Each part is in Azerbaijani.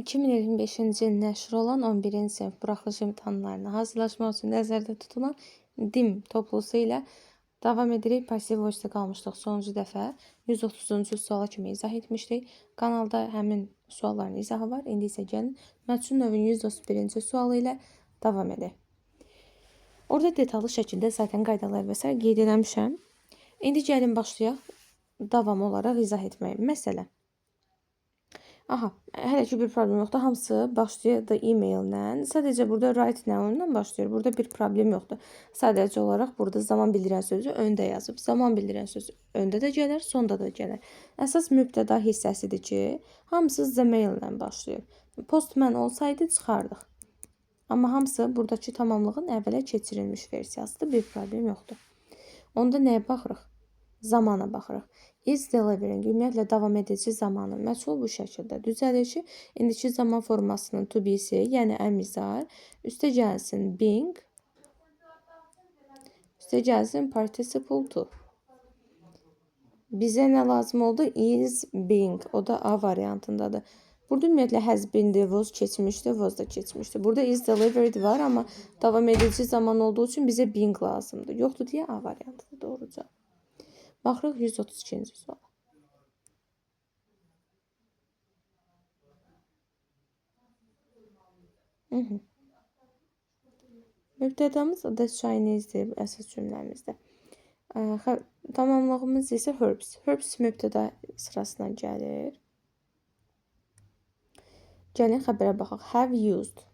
2025-ci il nəşr olan 11-ci sinif buraxılış imtahanlarına hazırlaşmaq üçün nəzərdə tutulan DİM toplusu ilə davam edirik. Pasiv voice'da qalmışdıq sonuncu dəfə. 130-cu suala kimi izah etmişdik. Kanalda həmin sualların izahı var. İndi isə gəlin mətn növün 131-ci sualı ilə davam edək. Orada detallı şəkildə zaten qaydalar və s. qeyd eləmişəm. İndi gəlin başlayaq davam olaraq izah etməyə. Məsələn, hələ ki bir problem yoxdur. Hamısı başlayır e-maillə. Sadəcə burada write now-la başlayır. Burada bir problem yoxdur. Sadəcə olaraq burada zaman bildirən sözü öndə yazıb. Zaman bildirən söz öndə də gələr, sonda da gələr. Əsas mübtəda hissəsidir ki, hamısı the mail-lə başlayır. Postman olsaydı çıxardıq. Amma hamısı buradakı tamamlığın əvvələ keçirilmiş versiyasıdır. Bir problem yoxdur. Onda nəyə baxırıq? Zamana baxırıq. Is delivering ümumiyyətlə davam edici zamanı məsul bu şəkildə düzəlir ki, indiki zaman formasının to be-si, yəni əmizar, üstə gəlsin being, üstə gəlsin participle to. Bizə nə lazım oldu? Is being. O da A variantındadır. Burada ümumiyyətlə has been-dir, was keçmişdi, was da keçmişdi. Burada is delivered var, amma davam edici zaman olduğu üçün bizə being lazımdır. Yoxdur deyə A variantıdır doğruca. Baxırıq 132-ci suala. Mübtədamız da Chinese-dir əsas cümləmizdə. Tamamlığımız isə herbs. Herbs mübtəda sırasına gəlir. Gəlin xəbərə baxaq. Have used.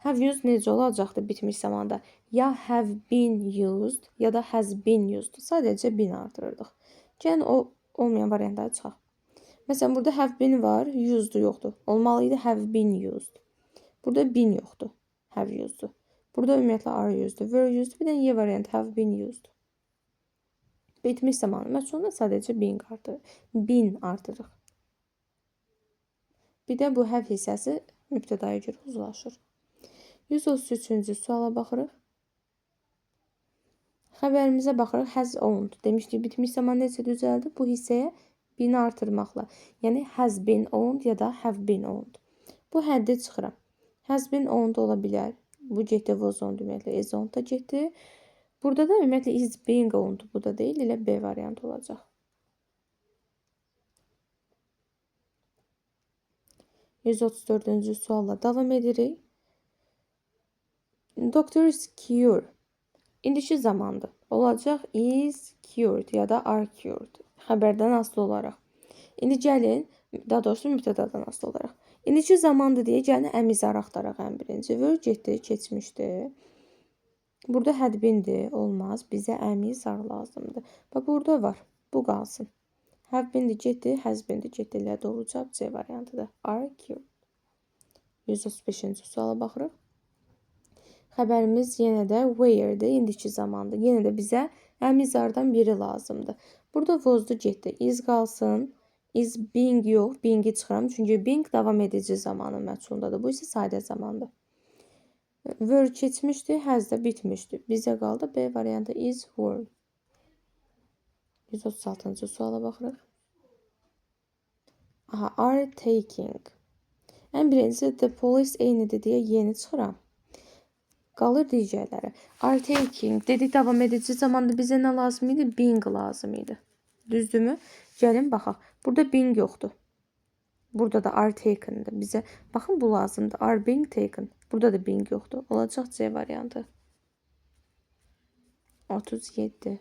Have used necə olacaqdır bitmiş zamanda? Ya have been used, ya da has been used. Sadəcə been artırırdıq. Gəlin o olmayan variantları çıxaq. Məsələn, burada have been var, used yoxdur. Olmalıydı have been used. Burada been yoxdur, have used. Burada ümumiyyətlə are used, were used. Bir də Y variant have been used. Bitmiş zamanı məsulunda sadəcə been artırırıq. Bir də bu have hissəsi mübtədaya görə uzlaşır. 133-cü suala baxırıq. Xəbərimizə baxırıq. Has owned. Demişdik, bitmiş zaman necə düzəldi? Bu hissəyə been artırmaqla. Yəni, has been owned ya da have been owned. Bu həddi çıxıram. Has been owned ola bilər. Bu getdi, was owned ümumiyyətlə, is owned da getdi. Burada da ümumiyyətlə is being owned. Bu da deyil, elə B variantı olacaq. %34-cü sualla davam edirik. Doctor is cured. İndiki zamandır. Olacaq is cured ya da are cured. Xəbərdən asılı olaraq. İndi gəlin, daha doğrusu mübtədadan asılı olaraq. İndiki zamandır deyə gəlin əmizar axtaraq ən birinci. Were getdi, keçmişdi. Burada had been-dir, olmaz. Bizə əmizar lazımdır. Bax, burada var. Bu qalsın. Have been-dir getdi, has been-dir getdi. Elə doğru cavab C variantıdır. Are cured. 135-ci suala baxırıq. Xəbərimiz yenə də where-dir, indiki zamandır. Yenə də bizə əmizardan biri lazımdır. Burada was-du getdi. Is qalsın. Is being yox. Being-i çıxıram. Çünki being davam edici zamanın məsulundadır. Bu isə sadə zamandır. Were keçmişdi. Has da bitmişdi. Bizə qaldı B variantı is were. 136-cı suala baxırıq. Are taking. Ən birincisi the police eynidir deyə yeni çıxıram. Qalır digərləri. Are taking. Dedik davam edici zamanda bizə nə lazım idi? Being lazım idi. Düzdürmü? Gəlin baxaq. Burada being yoxdur. Burada da are taken'dır. Bizə baxın bu lazımdır. Are being taken. Burada da being yoxdur. Olacaq C variantı. 37.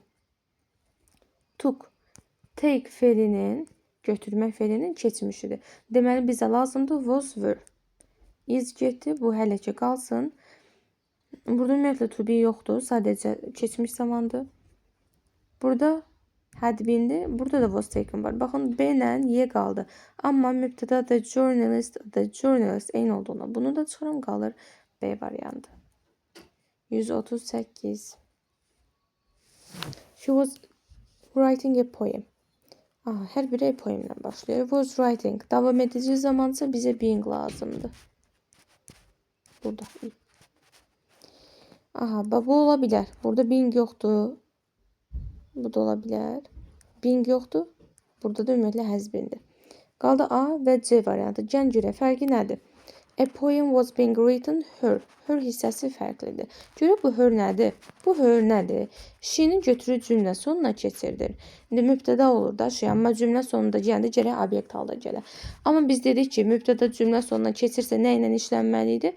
Took. Take felinin, götürmək felinin keçmişidir. Deməli bizə lazımdır was were. Is getdi. Bu hələ ki qalsın. Burada ümumiyyətlə to be yoxdur. Sadəcə keçmiş zamandır. Burada had been-dir. Burada da was taken var. Baxın, B ilə Y qaldı. Amma mübtəda the journalist eyni olduğuna bunu da çıxıram, qalır B variantı. 138. She was writing a poem. Hər biri a poem ilə başlayır. Was writing. Davam edici zamansa bizə being lazımdır. Burada. Bu ola bilər. Burada being yoxdur. Bu da ola bilər. Being yoxdur. Burada da ümumiyyətlə has been-dir. Qaldı A və C variantı. Gəlin görək, fərqi nədir? A poem was being written her. Her hissəsi fərqlidir. Görək bu her nədir? Bu her nədir? She'nin götürücü cümlə sonuna keçirdir. İndi mübtəda olur da şey, amma cümlə sonunda gələndə gərək obyekt halda gələ. Amma biz dedik ki, mübtəda cümlə sonuna keçirsə nə ilə işlənməli idi?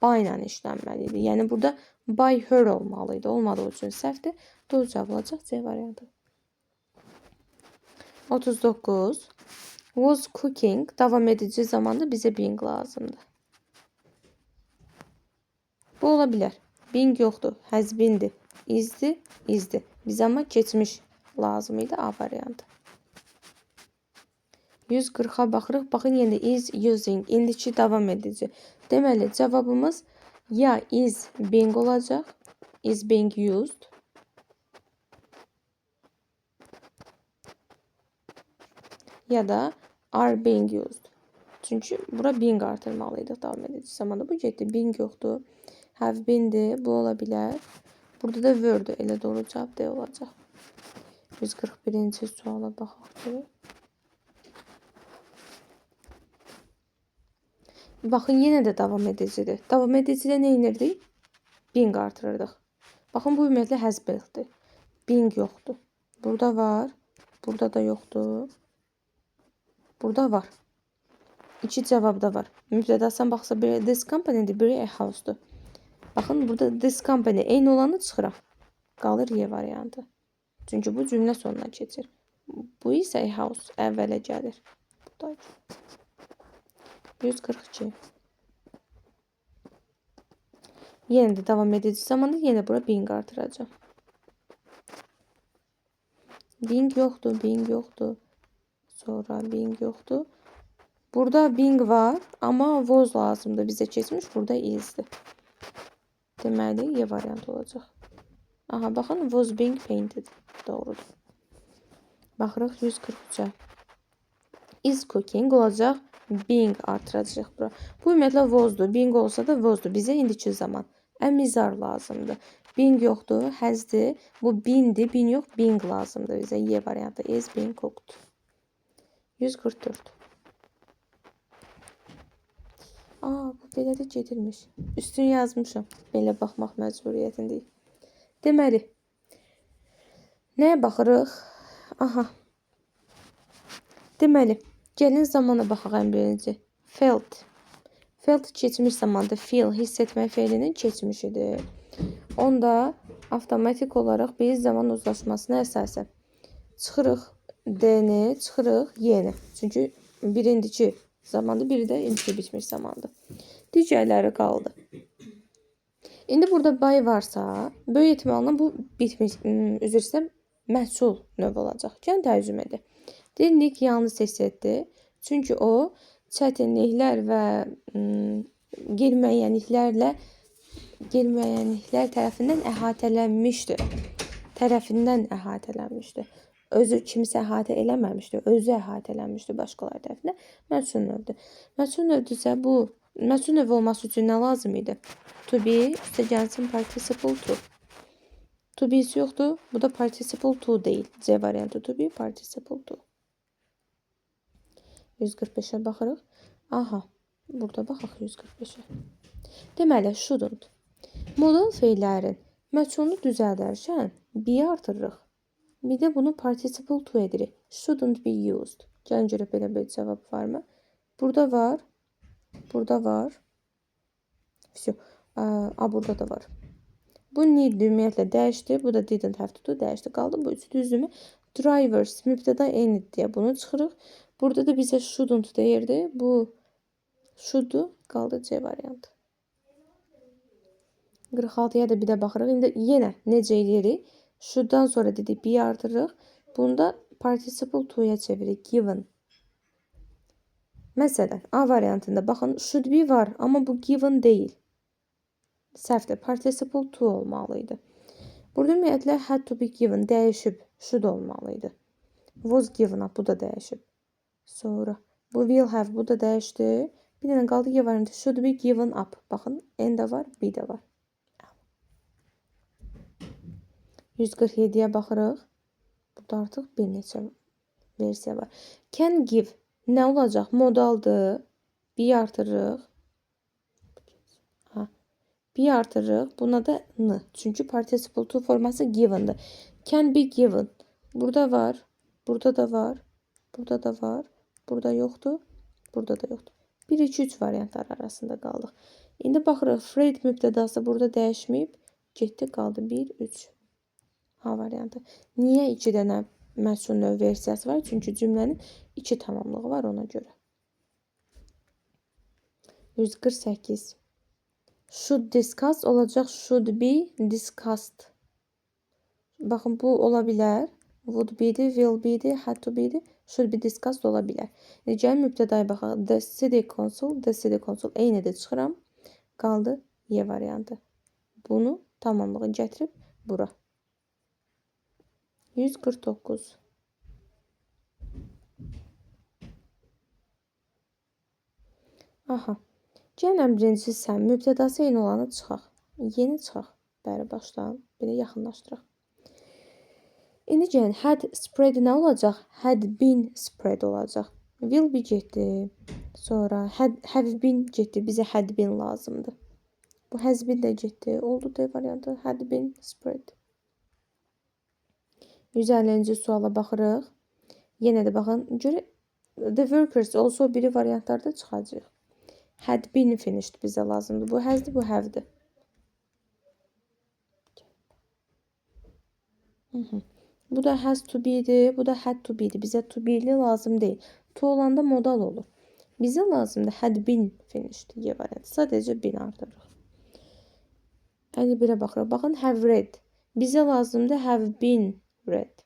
By ilə işlənməli idi. Yəni burada by her olmalı idi. Olmadığı üçün səhvdir. Doğru cavab olacaq C variantı. 39. Was cooking davam edici zamanda bizə being lazımdır. Bu ola bilər. Being yoxdur. Has been'dir. Is'dir. Is'dir. Biz amma keçmiş lazım idi. A variantı. 140'a baxırıq. Baxın yenə is using. İndiki davam edici. Deməli cavabımız ya is being olacaq. Is being used. Ya da are being used. Çünki bura being artırmalıydı davam edici zamanda. Bu getdi. Being yoxdur. Have been'dir. Bu ola bilər. Burada da were-dür. Elə doğru cavab D olacaq. 141-ci suala baxaq ki. Baxın, yenə də davam edicidir. Davam edicidə nə inirdik? Being artırırdıq. Baxın, bu ümumiyyətlə has been-dir. Being yoxdur. Burada var. Burada da yoxdur. Burada var. İki cavab da var. Mübtədasından baxsa biri this company-dir, biri a house-dur. Baxın, burada this company eyni olanı çıxıraq. Qalır Y variantı. Çünki bu cümlə sonuna keçir. Bu isə a house əvvələ gəlir. Bu da 142. Yenə də davam edici zamanda yenə bura being artıracaq. Being yoxdur, being yoxdur. Sonra being yoxdur. Burada being var, amma was lazımdır. Bizə keçmiş, burada is'dir. Deməli, Y variantı olacaq. Aha, baxın, was being painted. Doğrudur. Baxırıq 143-ə. Is cooking olacaq. Being artıracaq bura. Bu ümumiyyətlə was'dur. Being olsa da was'dur. Bizə indiki zaman. Is are lazımdır. Being yoxdur, has'dir. Bu been'dir. Been yox, being lazımdır bizə. Y variantı. Is being cooked. 144. Bu belə də gedirmiş. Üstün yazmışam. Belə baxmaq məcburiyyətindəyik. Deməli, nəyə baxırıq? Aha. Deməli, gəlin zamana baxaq ən birinci. Felt. Felt keçmiş zamanda feel, hiss etmək feilinin keçmişidir. Onda avtomatik olaraq biz zaman uzlaşmasına əsasən çıxırıq D-ni, çıxırıq Y-ni. Çünki biri indiki zamandır, biri də indiki bitmiş zamandır. Digərləri qaldı. İndi burada by varsa, böyük ehtimalla bu bitmiş, üzr istəyirəm, məhsul növ olacaq. Gəlin tərcümə edək. Deyildik yalnız hiss etdi. Çünki o çətinliklər və qeyri-müəyyənliklər tərəfindən əhatələnmişdir. Özü kimsə əhatə eləməmişdir. Özü əhatələnmişdir başqaları tərəfindən. Məhsul növdür. Məhsul növdürsə bu, məhsul növ olması üçün nə lazım idi? To be, üstə gəlsin participle to. To be'si yoxdur. Bu da participle to deyil. C variantı to be, participle to. 145'ə baxırıq. Aha, burada baxaq 145'ə. Deməli, shouldn't. Modal feillərin məhsulunu düzəldərkən be artırırıq. Bir də bunu participle to edirik. Shouldn't be used. Gəlin görək belə bir cavab varmı? Burada var. Burada var. Burada da var. Bu need ümumiyyətlə dəyişdi. Bu da didn't have to dəyişdi. Qaldı bu üçü düzdürmü? Drivers mübtəda ain't deyə bunu çıxırıq. Burada da bizə shouldn't deyirdi. Bu should'u, qaldı C variantı. 46'ya da bir də baxırıq. İndi yenə necə edirik? Should'dan sonra dedik be artırırıq. Bunda participle to'ya çeviririk. Given. Məsələn, A variantında baxın should be var, amma bu given deyil. Səhvdir. Participle to olmalıydı. Burada ümumiyyətlə had to be given dəyişib. Should olmalıydı. Was given up, bu da dəyişib. Sonra bu will have, bu da dəyişdi. Bir dənə qaldı Y variantı. Should be given up. Baxın, N də var, B də var. 147'ye baxırıq. Burada artıq bir neçə versiya var. Can give nə olacaq? Modaldır. B artırırıq. Be artırırıq. Buna da n. Çünki participle to forması given'dır. Can be given. Burada var. Burada da var. Burada da var. Burada yoxdur. Burada da yoxdur. 1, 2, 3 variantlar arasında qaldıq. İndi baxırıq. Fred mübtədası burada dəyişməyib. Getdi qaldı. 1, 3. A variantı. Niyə 2 dənə məhsul növ versiyası var? Çünki cümlənin 2 tamamlığı var ona görə. 148. Should discuss olacaq should be discussed. Baxın bu ola bilər. Would be-dir, will be-dir, had to be-dir, should be discussed ola bilər. Gəlin mübtədaya baxaq. The city council eynidir çıxıram. Qaldı Y variantı. Bunu tamamlığı gətirib bura. 149. Aha. Gəlin birinci sən mübtədası eyni olanı çıxaq. Yeni çıxaq. Bəri başdan. Bir də yaxınlaşdıraq. İndi gəlin had spread nə olacaq? Had been spread olacaq. Will be getdi. Sonra have been getdi. Bizə had been lazımdır. Bu has been də getdi. Oldu D variantı. Had been spread. 150-ci suala baxırıq. Yenə də baxın. Görə the workers also biri variantlarda çıxacaq. Had been finished bizə lazımdır. Bu has'dir, bu have'dir. Bu da has to be'dir, bu da had to be'dir. Bizə to be'li lazım deyil. To olanda modal olur. Bizə lazımdır had been finished Y variantı. Sadəcə been artırırıq. 51-ə baxırıq. Baxın have read. Bizə lazımdır have been read.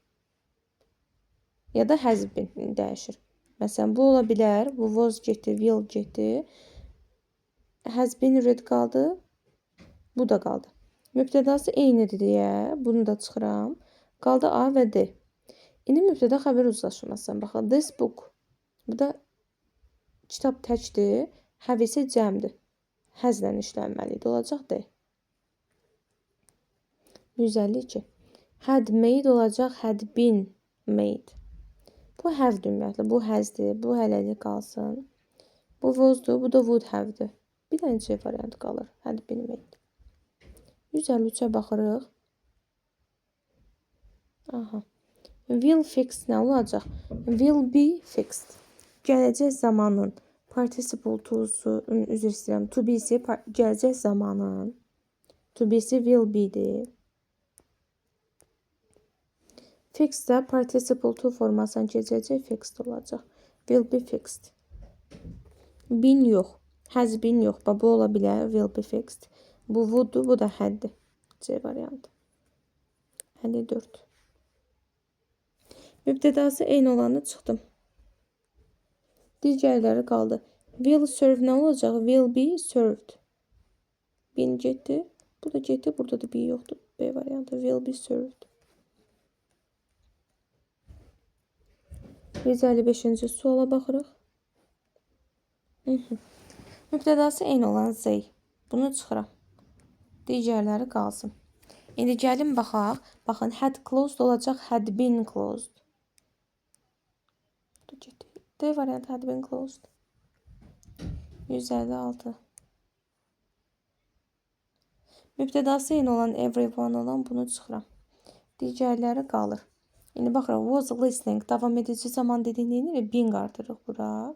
Ya da has been dəyişir. Məsələn, bu ola bilər. Bu was getdi, will getdi. Has been read qaldı. Bu da qaldı. Mübtədası eynidir deyə bunu da çıxıram. Qaldı A və D. İndi mübtəda xəbər uzlaşmasına baxaq. This book. Bu da kitab təkdir. Have isə cəmdir. Həzlə işlənməlidir. Olacaq D. 152. Had made olacaq. Had been made. Bu have-dir ümumiyyətlə. Bu has'dir. Bu hələlik qalsın. Bu was'dur. Bu da would have-dir. Bir dənə C variantı qalır. Had been made. 153-ə baxırıq. Aha. Will fix nə olacaq? Will be fixed. Gələcək zamanın participle to'su, üzr istəyirəm, to be'si gələcək zamanın. To be'si will be'dir. Fixed də participle to formasına keçəcək, fixed olacaq. Will be fixed. Been yox. Has been yox. Bu ola bilər. Will be fixed. Bu would'dur, bu da had'dir. C variantı. 54. Mübtədası eyni olanı çıxdım. Digərləri qaldı. Will serve nə olacaq? Will be served. Been getdi. Bu da getdi. Burada da be yoxdur. B variantı. Will be served. 155-ci suala baxırıq. Mübtədası eyni olan Z. Bunu çıxıram. Digərləri qalsın. İndi gəlin baxaq. Baxın, had closed olacaq. Had been closed. D variantı had been closed. 156. Mübtədası eyni olan everyone olan bunu çıxıram. Digərləri qalır. İndi baxırıq. Was listening. Davam edici zaman dediyini being artırıq bura.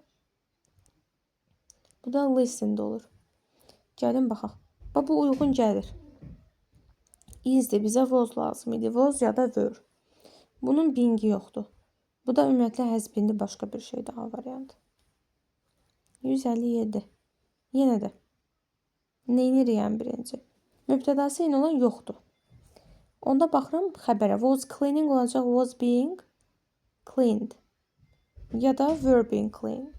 Bu da listened olur. Gəlin baxaq. Bu uyğun gəlir. Is'dir. Bizə was lazım idi. Was ya da were. Bunun being'i yoxdur. Bu da ümumiyyətlə has been'dir. Başqa bir şey daha variantı. 157. Yenə də. Neyini yəni birinci? Mübtədası eyni olan yoxdur. Onda baxıram xəbərə. Was cleaning olacaq. Was being cleaned. Ya da were being cleaned.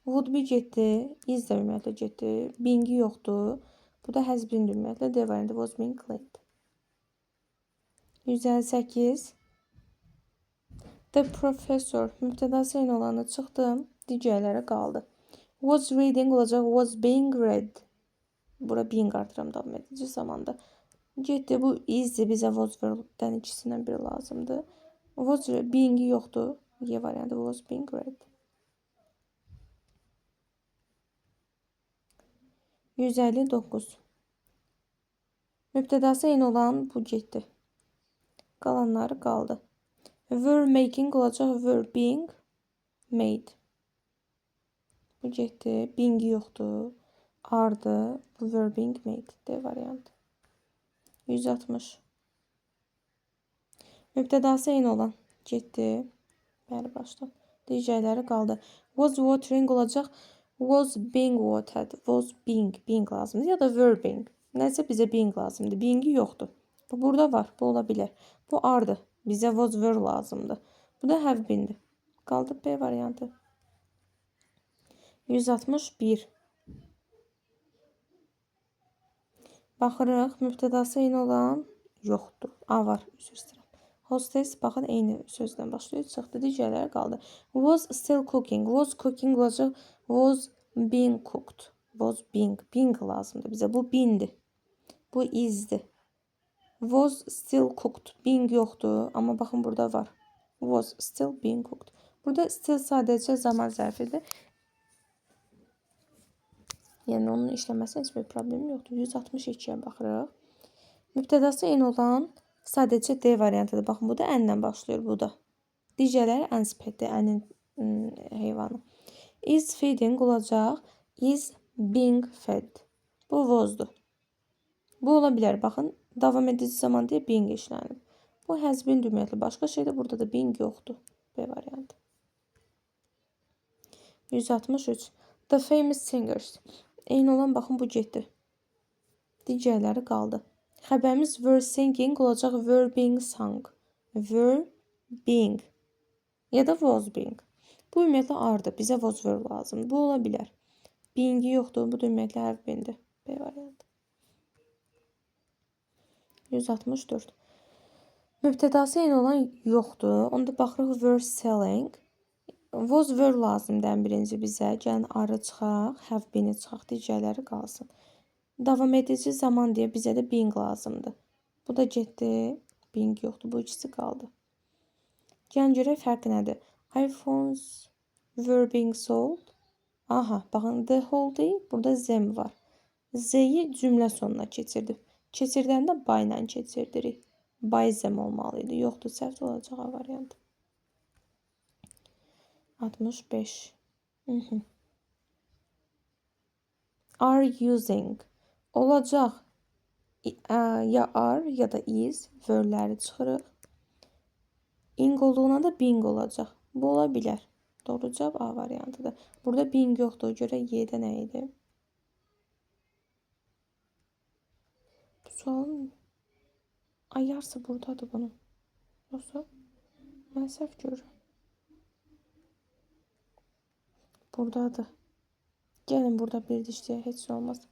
Would be getdi. Is də ümumiyyətlə getdi. Being'i yoxdur. Bu da has been ümumiyyətlə. D variantı. Was being cleaned. 158. The professor. Mübtədası eyni olanı çıxdım. Digərləri qaldı. Was reading olacaq. Was being read. Bura being artıram davam edici zamanda. Getdi. Bu is'dir. Bizə was were-dən ikisindən biri lazımdır. Was being'i yoxdur. Y variantı. Was being read. 159. Mübtədası eyni olan bu getdi. Qalanları qaldı. Were making olacaq were being made. Bu getdi. Being yoxdur. Ardı. Bu were being made. D variantı. 160. Mübtədası eyni olan getdi. Bəli, başdan. Digərləri qaldı. Was watering olacaq. Was being watered. Was being lazımdır. Ya da were being. Nəsə bizə being lazımdır. Being'i yoxdur. Bu burada var. Bu ola bilər. Bu ardı. Bizə was were lazımdır. Bu da have been'dir. Qaldı B variantı. 161. Baxırıq. Mübtədası eyni olan yoxdur. A var. Üzr istəyirəm. Hostess baxın eyni sözdən başlayır. Çıxdı. Digərləri qaldı. Was still cooking. Was cooking olacaq. Was being cooked. Was being. Being lazımdır bizə. Bu been'dir. Bu is'dir. Was still cooked. Being yoxdur. Amma baxın burada var. Was still being cooked. Burada still sadəcə zaman zərfidir. Yəni onun işləməsinə heç bir problem yoxdur. 162-yə baxırıq. Mübtədası eyni olan sadəcə D variantıdır. Baxın bu da ənlə başlayır. Bu da. Digərləri ənspətdir. Ənin heyvanı. Is feeding olacaq. Is being fed. Bu was'dur. Bu ola bilər. Baxın. Davam edici zaman deyə being işlənib. Bu has been ümumiyyətlə başqa şeydir. Burada da being yoxdur. B variantı. 163. The famous singers. Eyni olan baxın bu getdi. Digərləri qaldı. Xəbərimiz were singing olacaq. Were being sung. Were being. Ya da was being. Bu ümumiyyətlə ardı. Bizə was were lazımdır. Bu ola bilər. Being'i yoxdur. Bu da ümumiyyətlə have been'dir. B variantı. 164. Mübtədası eyni olan yoxdur. Onda baxırıq were selling. Was were lazımdır ən birinci bizə. Gəlin arı çıxaq. Have been'i çıxaq. Digərləri qalsın. Davam edici zaman deyə bizə də being lazımdır. Bu da getdi. Being yoxdur. Bu ikisi qaldı. Gəlin görək fərqi nədir? iPhones were being sold. Aha, baxın the whole day. Burada them var. Z'yi cümlə sonuna keçirdik. Keçirdəndə by ilə keçirdirik. By them olmalıydı. Yoxdur, səhv olacaq A variantı. 65. Are using. Olacaq. Ya are ya da is. Were-ləri çıxırıq. Ing olduğuna da being olacaq. Bu ola bilər. Doğru cavab A variantıdır. Burada being yoxdur. Görə Y-də nə idi? Bu sualın yarısı buradadır bunun. Yoxsa mən səhv görürəm. Buradadır. Gəlin burada bir dişliyə heç olmaz.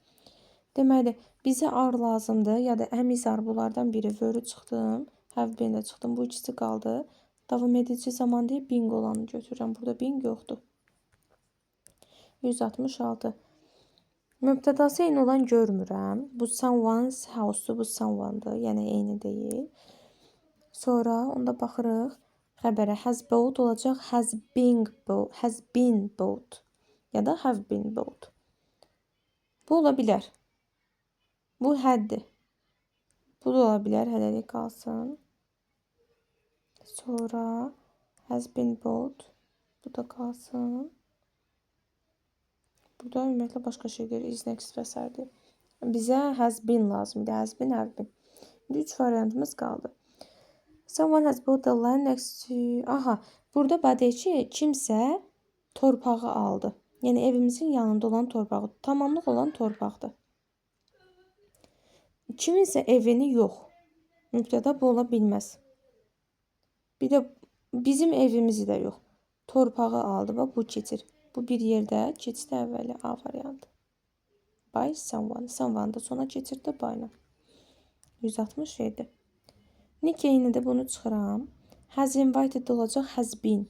Deməli, bizə ar lazımdır. Ya da əmiz ar bunlardan biri. Were çıxdım. Have been-də çıxdım. Bu ikisi qaldı. Davam edici zaman deyə being olanı götürürəm. Burada being yoxdur. 166. Mübtədası eyni olan görmürəm. Bu someone's house-dur. Bu someone-dır. Yəni eyni deyil. Sonra onda baxırıq. Xəbərə has bought olacaq. Has been bought. Ya da have been bought. Bu ola bilər. Bu həddir. Bu da ola bilər. Hələlik qalsın. Sonra has been bought. Bu da qalsın. Burada ümumiyyətlə başqa şeydir. Is next və sərdir. Bizə has been lazımdır. Has been, have been. 3 variantımız qaldı. Someone has bought the land next to... Aha, burada badəyir ki, kimsə torpağı aldı. Yəni evimizin yanında olan torpağı. Tamamlıq olan torpaqdır. Kiminsə evini yox. Mübtəda bu ola bilməz. Bir də bizim evimizi də yox. Torpağı aldı. Bax, bu keçir. Bu bir yerdə keçdi əvvəli A variantı. By someone. Someone da sona keçirdi by-la. 167. Nick eynidir. Bunu çıxıram. Has invited olacaq. Has been.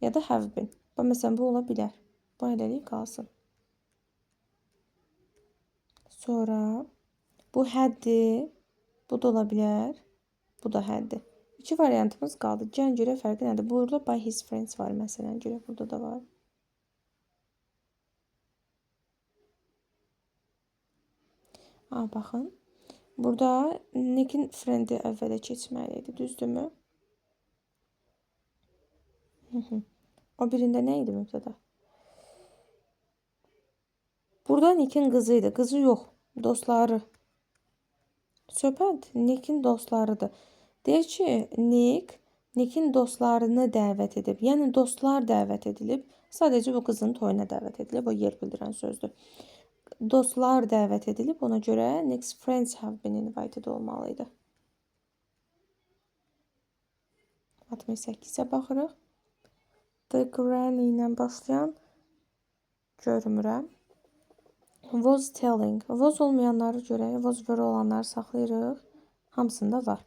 Ya da have been. Bax, məsələn, bu ola bilər. Bu eləlik qalsın. Sonra bu həddir. Bu da ola bilər. Bu da həddir. 2 variantımız qaldı. Gəlin görək fərqi nədir? Burada by his friends var məsələn. Görək burada da var. Baxın. Burada Nick'in friend'i əvvələ keçməliydi, düzdürmü? O birində nə idi mübtəda? Burada Nick'in qızı idi. Qızı yox, dostları. Söhbət Nick'in dostlarıdır. Deyir ki, Nick'in dostlarını dəvət edib. Yəni dostlar dəvət edilib. Sadəcə bu qızın toyuna dəvət edilib. O yer bildirən sözdür. Dostlar dəvət edilib. Ona görə Nick's friends have been invited olmalıydı. 68-ə baxırıq. The granny ilə başlayan görmürəm. Was telling. Was olmayanları görək. Was were olanları saxlayırıq. Hamısında var.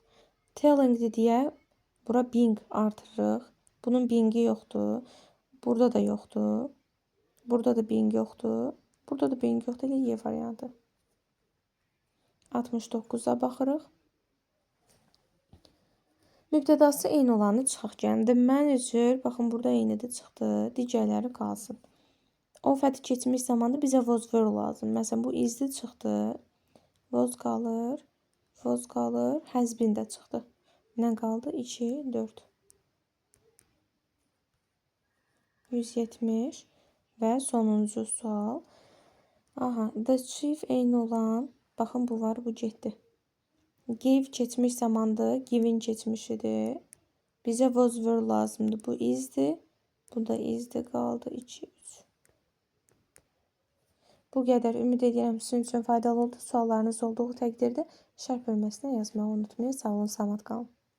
Telling deyə bura being artırırıq. Bunun being'i yoxdur. Burada da yoxdur. Burada da being yoxdur. Burada da being yoxdur. Elə Y variantı. 69'a baxırıq. Mübtədası eyni olanı çıxaq. Yəni the manager, baxın burada eynidir çıxdı. Digərləri qalsın. O fəthi keçmiş zamanda bizə was were lazım. Məsələn bu is'li çıxdı. Was qalır. Was qalır. Has been də çıxdı. Nə qaldı? 2, 4. 170 və sonuncu sual. Aha, the chief eyni olan. Baxın bu var, bu getdi. Give keçmiş zamandı. Given keçmişidir. Bizə was were lazımdır. Bu is'di. Bu da is'di qaldı. 2, 3. Bu qədər. Ümid edirəm sizin üçün faydalı oldu. Suallarınız olduğu təqdirdə şərh bölməsinə yazmağı unutmayın. Sağ olun, salamat qalın.